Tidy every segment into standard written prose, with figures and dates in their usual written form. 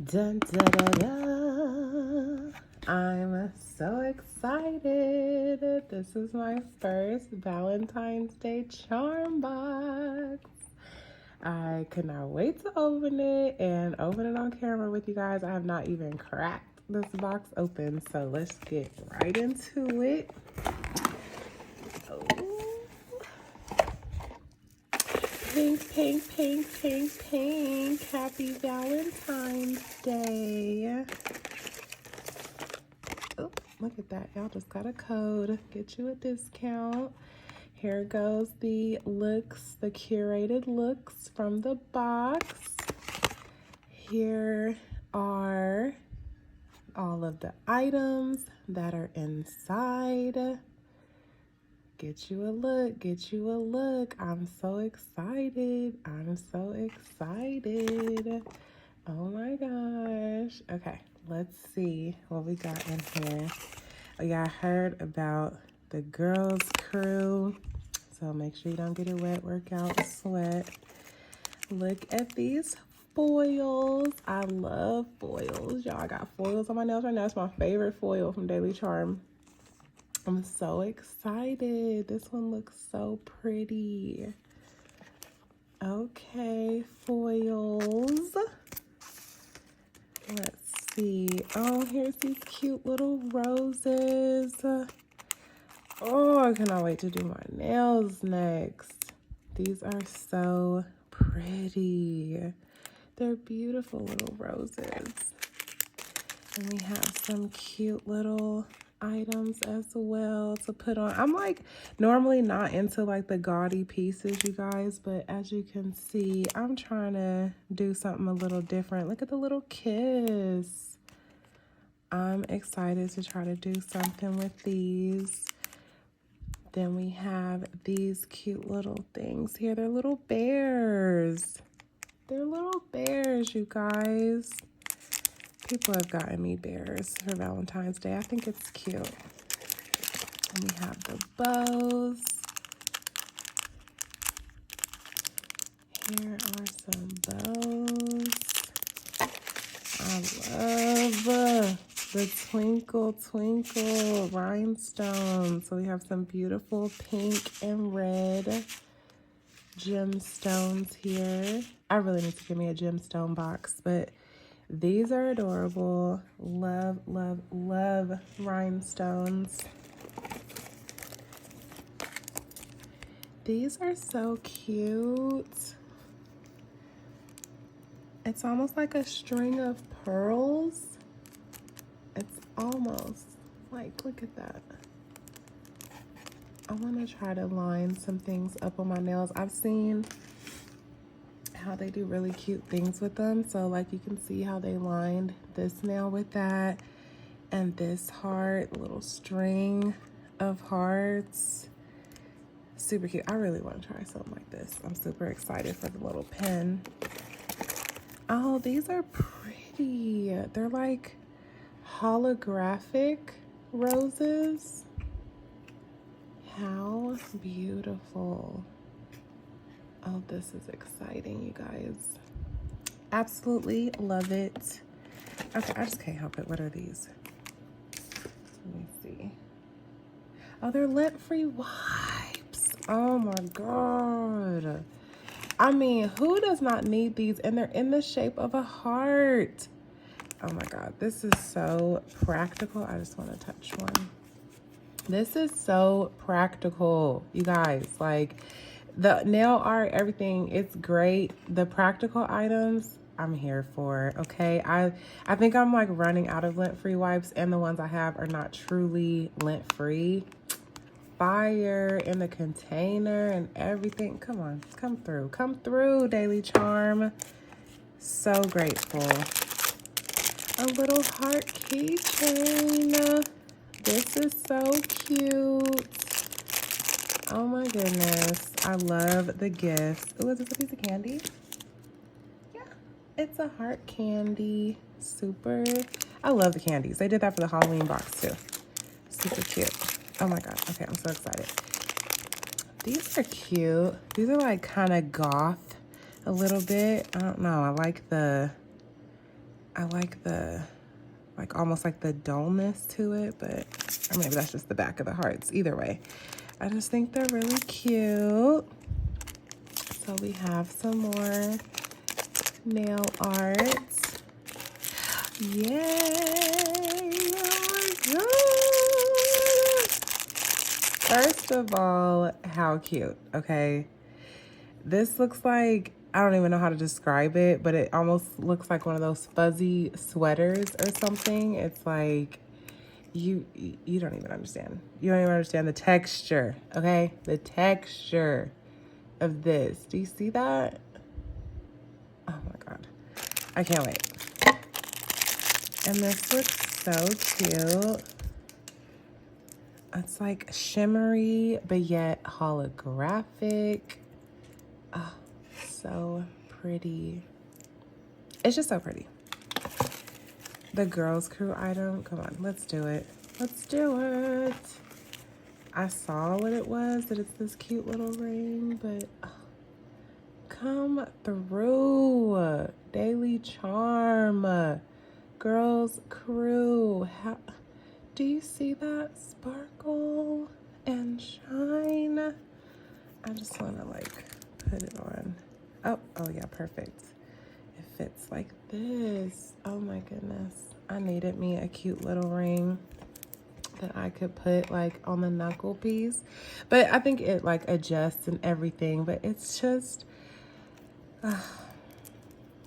Dun, da, da, da. I'm so excited. This is my first Valentine's Day Charm Box. I could not wait to open it and open it on camera with you guys. I have not even cracked this box open, so let's get right into it. Oh. Pink, pink, pink, pink, pink. Happy Valentine's Day. Oh, look at that. Y'all just got a code. Get you a discount. Here goes the looks, the curated looks from the box. Here are all of the items that are inside. Get you a look, get you a look. I'm so excited. I'm so excited. Oh my gosh. Okay, let's see what we got in here. Oh yeah, I heard about the girls crew. So make sure you don't get it wet, work out, sweat. Look at these foils. I love foils. Y'all, I got foils on my nails right now. It's my favorite foil from Daily Charme. I'm so excited. This one looks so pretty. Okay, foils. Let's see. Oh, here's these cute little roses. Oh, I cannot wait to do my nails next. These are so pretty. They're beautiful little roses. And we have some cute little items as well to put on. I'm like normally not into like the gaudy pieces, you guys, but as you can see, I'm trying to do something a little different. Look at the little kiss. I'm excited to try to do something with these. Then we have these cute little things here. They're little bears. They're little bears, you guys. People have gotten me bears for Valentine's Day. I think it's cute. And we have the bows. Here are some bows. I love the twinkle, twinkle rhinestones. So we have some beautiful pink and red gemstones here. I really need to give me a gemstone box, but these are adorable. Love, love, love rhinestones. These are so cute. It's almost like a string of pearls. It's almost like, look at that. I want to try to line some things up on my nails. I've seen how they do really cute things with them. So like you can see how they lined this nail with that, and this heart, little string of hearts. Super cute. I really want to try something like this. I'm super excited for the little pen. Oh, these are pretty. They're like holographic roses. How beautiful. Oh, this is exciting, you guys. Absolutely love it. Okay, I just can't help it. What are these? Let me see. Oh, they're lint-free wipes. Oh my God. I mean, who does not need these? And they're in the shape of a heart. Oh my God, this is so practical. I just want to touch one. This is so practical, you guys. Like, the nail art, everything, it's great. The practical items, I'm here for, okay? I think I'm like running out of lint-free wipes, and the ones I have are not truly lint-free. Fire in the container and everything. Come on, come through. Come through, Daily Charme. So grateful. A little heart keychain. This is so cute. Oh my goodness. I love the gifts. Oh, is this a piece of candy? Yeah, it's a heart candy. Super. I love the candies. They did that for the Halloween box too. Super cute. Oh my God. Okay, I'm so excited. These are cute. These are like kind of goth a little bit. I don't know. I like the I like the, like almost like the dullness to it, but or maybe that's just the back of the hearts. Either way, I just think they're really cute. So we have some more nail art. Yay! Oh my God! First of all, how cute, okay? This looks like, I don't even know how to describe it, but it almost looks like one of those fuzzy sweaters or something. It's like, you don't even understand. You don't even understand the texture, okay? The texture of this. Do you see that? Oh my God. I can't wait. And this looks so cute. It's like shimmery, but yet holographic. Oh, so pretty. It's just so pretty. The Girls Crew item. Come on, let's do it. Let's do it. I saw what it was, that it's this cute little ring, but come through. Daily Charme. Girls Crew. How, do you see that sparkle and shine? I just want to like put it on. Oh yeah, perfect. It fits like this. Oh my goodness. I needed me a cute little ring that I could put like on the knuckle piece. But I think it like adjusts and everything, but it's just,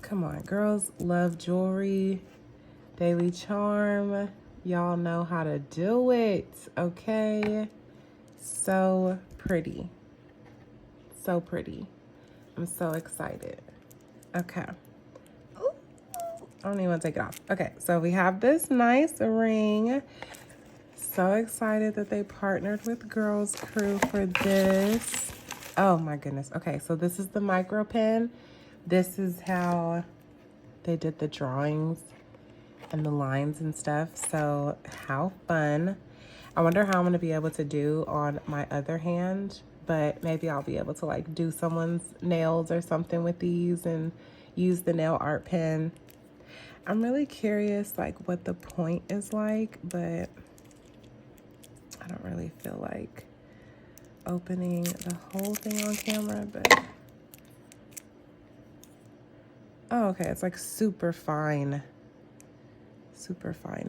come on, girls love jewelry. Daily Charme, y'all know how to do it, okay? So pretty. So pretty. I'm so excited. Okay. Ooh, I don't even want to take it off. Okay, so we have this nice ring. So excited that they partnered with Girls Crew for this. Oh my goodness. Okay, so this is the micro pen. This is how they did the drawings and the lines and stuff. So how fun. I wonder how I'm going to be able to do on my other hand, but maybe I'll be able to like do someone's nails or something with these and use the nail art pen. I'm really curious like what the point is like, but I don't really feel like opening the whole thing on camera, but oh, okay, it's like super fine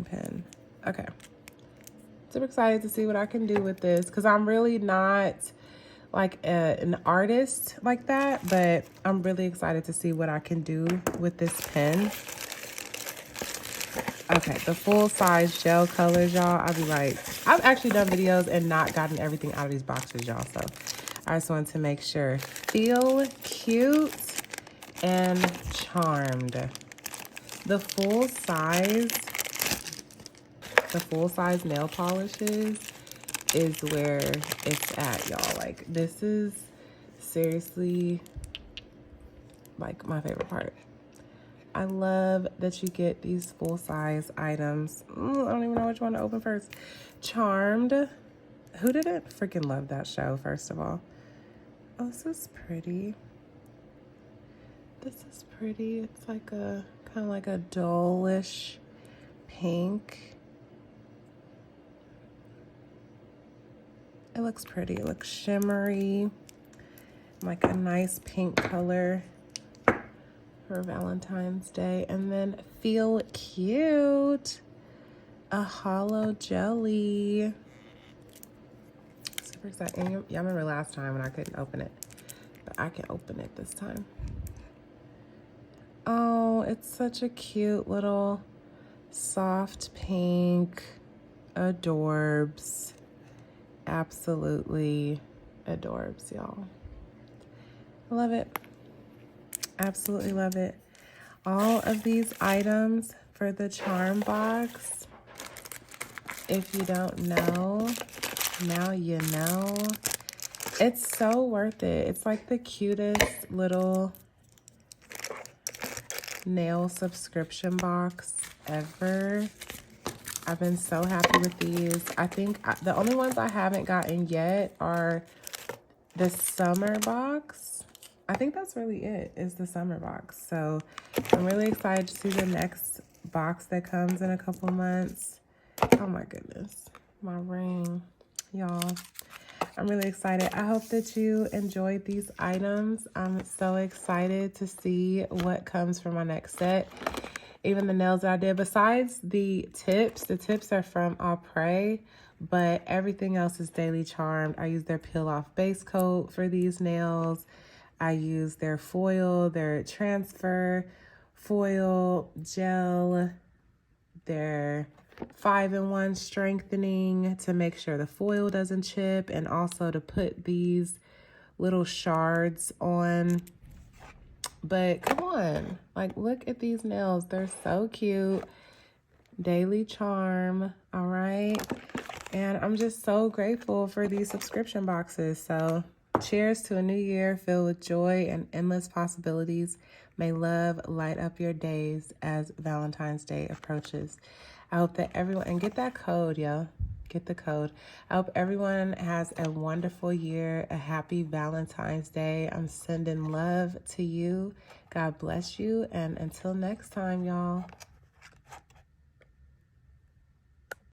pen. Okay, super excited to see what I can do with this, because I'm really not like an artist like that, but I'm really excited to see what I can do with this pen. Okay, the full size gel colors, y'all. I'll be like, I've actually done videos and not gotten everything out of these boxes, y'all, so I just wanted to make sure. Feel cute and charmed. The full size nail polishes is where it's at, y'all. Like, this is seriously like my favorite part. I love that you get these full-size items. I don't even know which one to open first. Charmed. Who didn't freaking love that show, first of all? Oh, this is pretty. This is pretty. It's like a kind of like a dullish pink. It looks pretty. It looks shimmery. Like a nice pink color for Valentine's Day. And then Feel Cute. A hollow jelly. Super exciting. Yeah, I remember last time when I couldn't open it, but I can open it this time. Oh, it's such a cute little soft pink. Adorbs. Absolutely adorbs, y'all. I love it. Absolutely love it. All of these items for the charm box, if you don't know, now you know. It's so worth it. It's like the cutest little nail subscription box ever. I've been so happy with these. I think the only ones I haven't gotten yet are the summer box. I think that's really it, is the summer box. So I'm really excited to see the next box that comes in a couple months. Oh my goodness, my ring, y'all. I'm really excited. I hope that you enjoyed these items. I'm so excited to see what comes for my next set. Even the nails that I did, besides the tips are from Aprés, but everything else is Daily Charmed. I use their peel off base coat for these nails. I use their foil, their transfer foil gel, their 5-in-1 strengthening to make sure the foil doesn't chip, and also to put these little shards on. But come on, like, look at these nails. They're so cute. Daily Charme, all right? And I'm just so grateful for these subscription boxes. So cheers to a new year filled with joy and endless possibilities. May love light up your days as Valentine's Day approaches. I hope that everyone, and get that code, yo. Get the code. I hope everyone has a wonderful year, a happy Valentine's Day. I'm sending love to you. God bless you. And until next time, y'all.